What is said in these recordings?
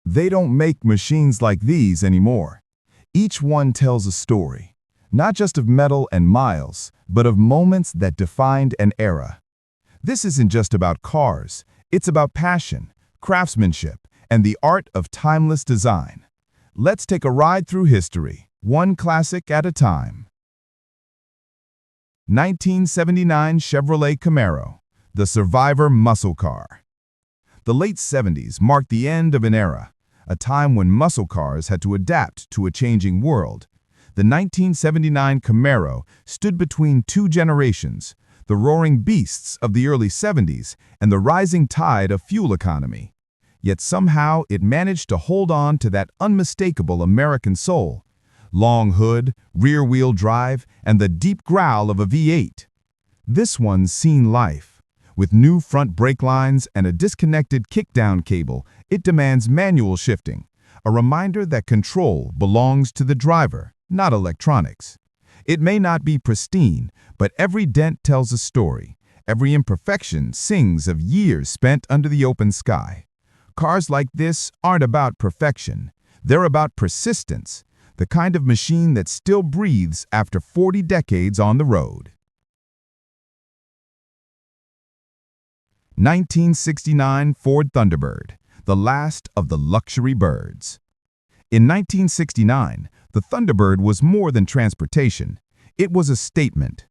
They don't make machines like these anymore. Each one tells a story, not just of metal and miles, but of moments that defined an era. This isn't just about cars, it's about passion, craftsmanship, and the art of timeless design. Let's take a ride through history, one classic at a time. 1979 Chevrolet Camaro, the Survivor muscle car. The late 70s marked the end of an era, a time when muscle cars had to adapt to a changing world. The 1979 Camaro stood between two generations, the roaring beasts of the early 70s and the rising tide of fuel economy. Yet somehow it managed to hold on to that unmistakable American soul. Long hood, rear-wheel drive, and the deep growl of a V8. This one's seen life. With new front brake lines and a disconnected kickdown cable, it demands manual shifting, a reminder that control belongs to the driver, not electronics. It may not be pristine, but every dent tells a story. Every imperfection sings of years spent under the open sky. Cars like this aren't about perfection. They're about persistence, the kind of machine that still breathes after 40 decades on the road. 1969 Ford Thunderbird, the last of the luxury birds. In 1969, the Thunderbird was more than transportation. It was a statement.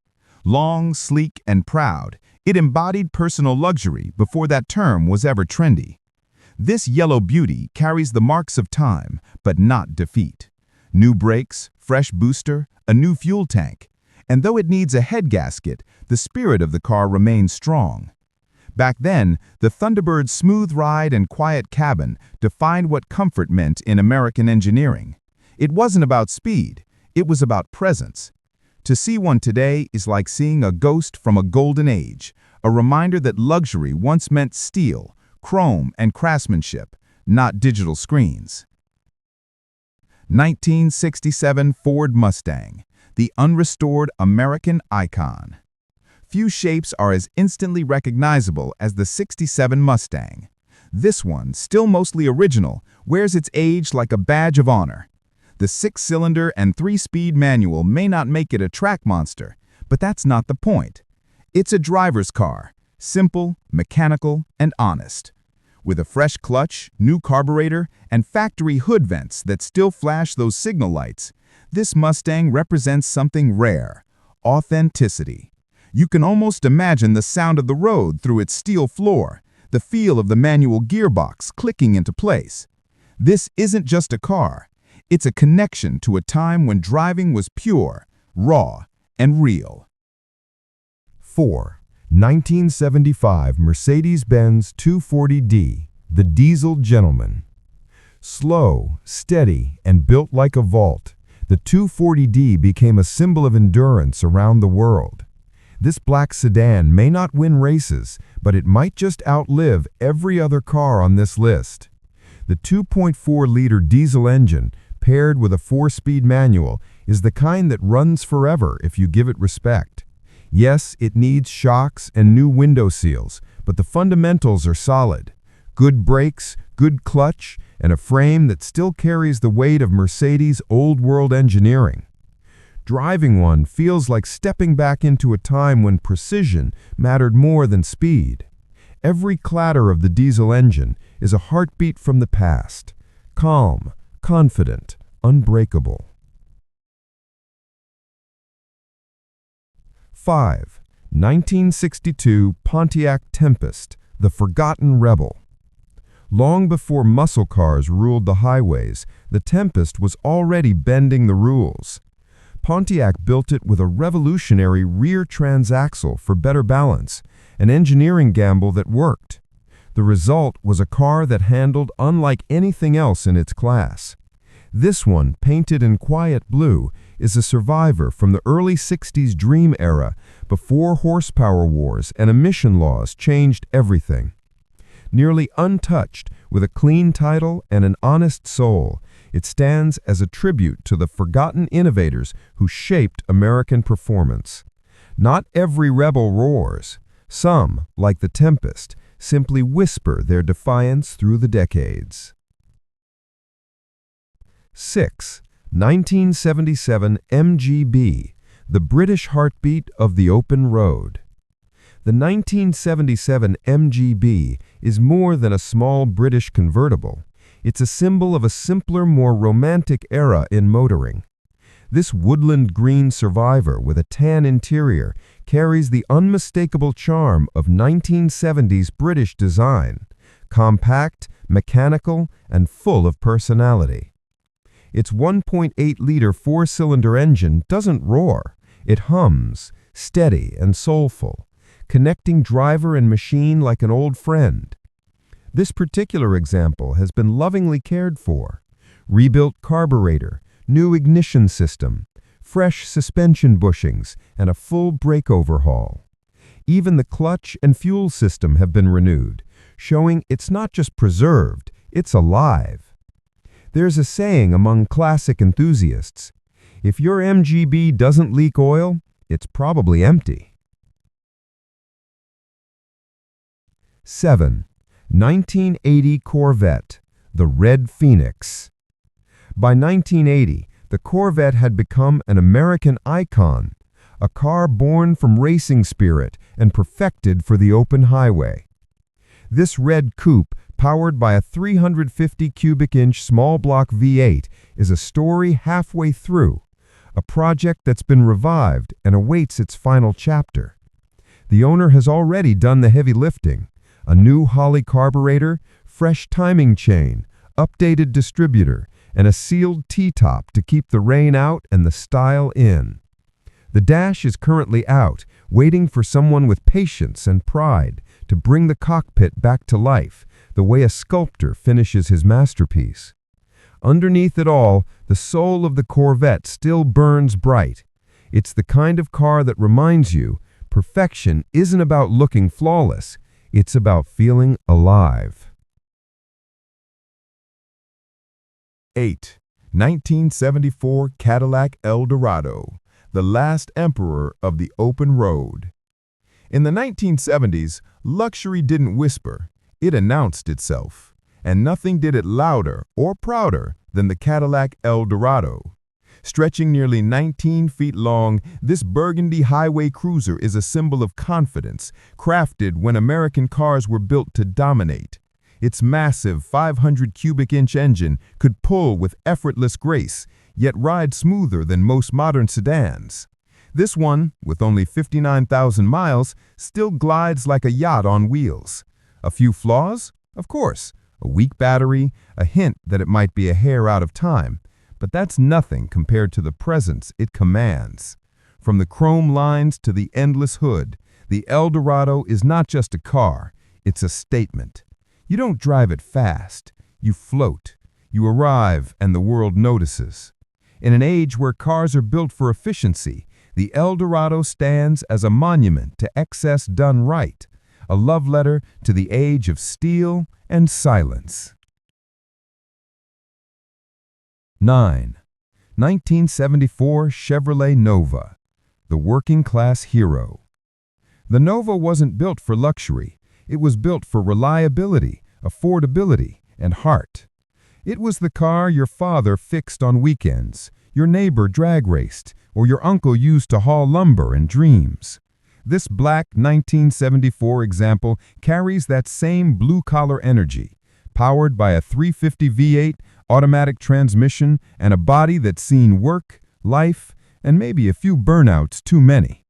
Long, sleek, and proud, it embodied personal luxury before that term was ever trendy. This yellow beauty carries the marks of time, but not defeat. New brakes, fresh booster, a new fuel tank. And though it needs a head gasket, the spirit of the car remains strong. Back then, the Thunderbird's smooth ride and quiet cabin defined what comfort meant in American engineering. It wasn't about speed, it was about presence. To see one today is like seeing a ghost from a golden age, a reminder that luxury once meant steel, chrome, and craftsmanship, not digital screens. 1967 Ford Mustang, the unrestored American icon. Few shapes are as instantly recognizable as the '67 Mustang. This one, still mostly original, wears its age like a badge of honor. The 6-cylinder and 3-speed manual may not make it a track monster, but that's not the point. It's a driver's car, simple, mechanical, and honest. With a fresh clutch, new carburetor, and factory hood vents that still flash those signal lights, this Mustang represents something rare: authenticity. You can almost imagine the sound of the road through its steel floor, the feel of the manual gearbox clicking into place. This isn't just a car. It's a connection to a time when driving was pure, raw, and real. 4. 1975 Mercedes-Benz 240D, the Diesel Gentleman. Slow, steady, and built like a vault, the 240D became a symbol of endurance around the world. This black sedan may not win races, but it might just outlive every other car on this list. The 2.4-liter diesel engine, paired with a 4-speed manual, is the kind that runs forever if you give it respect. Yes, it needs shocks and new window seals, but the fundamentals are solid. Good brakes, good clutch, and a frame that still carries the weight of Mercedes' old-world engineering. Driving one feels like stepping back into a time when precision mattered more than speed. Every clatter of the diesel engine is a heartbeat from the past, calm, confident, unbreakable. 5. 1962 Pontiac Tempest, the Forgotten Rebel. Long before muscle cars ruled the highways, the Tempest was already bending the rules. Pontiac built it with a revolutionary rear transaxle for better balance, an engineering gamble that worked. The result was a car that handled unlike anything else in its class. This one, painted in quiet blue, is a survivor from the early '60s dream era, before horsepower wars and emission laws changed everything. Nearly untouched, with a clean title and an honest soul, it stands as a tribute to the forgotten innovators who shaped American performance. Not every rebel roars. Some, like the Tempest, simply whisper their defiance through the decades. 6. 1977 MGB, the British heartbeat of the open road. The 1977 MGB is more than a small British convertible. It's a symbol of a simpler, more romantic era in motoring. This woodland green survivor with a tan interior carries the unmistakable charm of 1970s British design, compact, mechanical, and full of personality. Its 1.8-liter four-cylinder engine doesn't roar. It hums, steady and soulful, connecting driver and machine like an old friend. This particular example has been lovingly cared for. Rebuilt carburetor, new ignition system, fresh suspension bushings, and a full brake overhaul. Even the clutch and fuel system have been renewed, showing it's not just preserved, it's alive. There's a saying among classic enthusiasts, if your MGB doesn't leak oil, it's probably empty. 7. 1980 Corvette, the Red Phoenix. By 1980, the Corvette had become an American icon, a car born from racing spirit and perfected for the open highway. This red coupe, powered by a 350 cubic inch small block V8, is a story halfway through, a project that's been revived and awaits its final chapter. The owner has already done the heavy lifting. A new Holley carburetor, fresh timing chain, updated distributor, and a sealed T-top to keep the rain out and the style in. The dash is currently out, waiting for someone with patience and pride to bring the cockpit back to life, the way a sculptor finishes his masterpiece. Underneath it all, the soul of the Corvette still burns bright. It's the kind of car that reminds you, perfection isn't about looking flawless, it's about feeling alive. 8. 1974 Cadillac Eldorado, the last emperor of the open road. In the 1970s, luxury didn't whisper, it announced itself, and nothing did it louder or prouder than the Cadillac Eldorado. Stretching nearly 19 feet long, this burgundy highway cruiser is a symbol of confidence, crafted when American cars were built to dominate. Its massive 500 cubic inch engine could pull with effortless grace, yet ride smoother than most modern sedans. This one, with only 59,000 miles, still glides like a yacht on wheels. A few flaws? Of course. A weak battery, a hint that it might be a hair out of time. But that's nothing compared to the presence it commands. From the chrome lines to the endless hood, the Eldorado is not just a car, it's a statement. You don't drive it fast, you float. You arrive and the world notices. In an age where cars are built for efficiency, the Eldorado stands as a monument to excess done right, a love letter to the age of steel and silence. 9. 1974 Chevrolet Nova, the working-class hero. The Nova wasn't built for luxury. It was built for reliability, affordability, and heart. It was the car your father fixed on weekends, your neighbor drag raced, or your uncle used to haul lumber and dreams. This black 1974 example carries that same blue-collar energy, powered by a 350 V8, automatic transmission, and a body that's seen work, life, and maybe a few burnouts too many.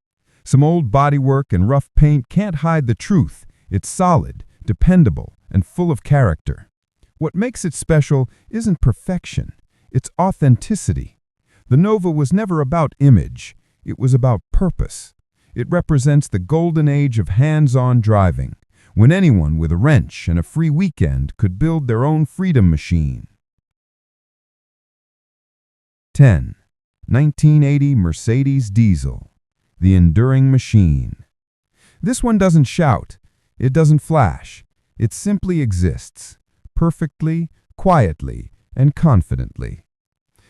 Some old bodywork and rough paint can't hide the truth. It's solid, dependable, and full of character. What makes it special isn't perfection, it's authenticity. The Nova was never about image, it was about purpose. It represents the golden age of hands-on driving, when anyone with a wrench and a free weekend could build their own freedom machine. 10. 1980 Mercedes Diesel, the enduring machine. This one doesn't shout, it doesn't flash, it simply exists, perfectly, quietly, and confidently.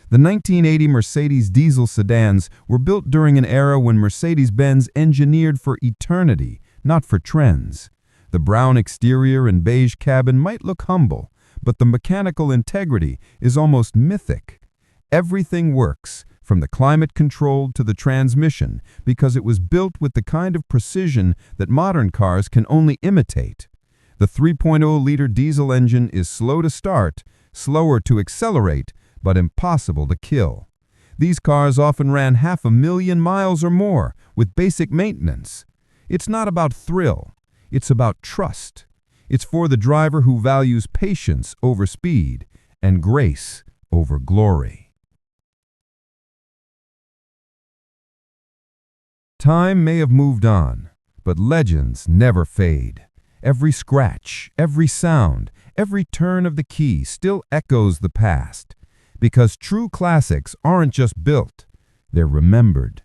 The 1980 Mercedes diesel sedans were built during an era when Mercedes-Benz engineered for eternity, not for trends. The brown exterior and beige cabin might look humble, but the mechanical integrity is almost mythic. Everything works, from the climate control to the transmission, because it was built with the kind of precision that modern cars can only imitate. The 3.0-liter diesel engine is slow to start, slower to accelerate, but impossible to kill. These cars often ran 500,000 miles or more with basic maintenance. It's not about thrill, it's about trust. It's for the driver who values patience over speed and grace over glory. Time may have moved on, but legends never fade. Every scratch, every sound, every turn of the key still echoes the past. Because true classics aren't just built, they're remembered.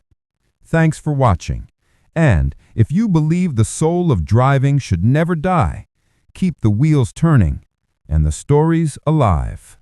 Thanks for watching. And if you believe the soul of driving should never die, keep the wheels turning and the stories alive.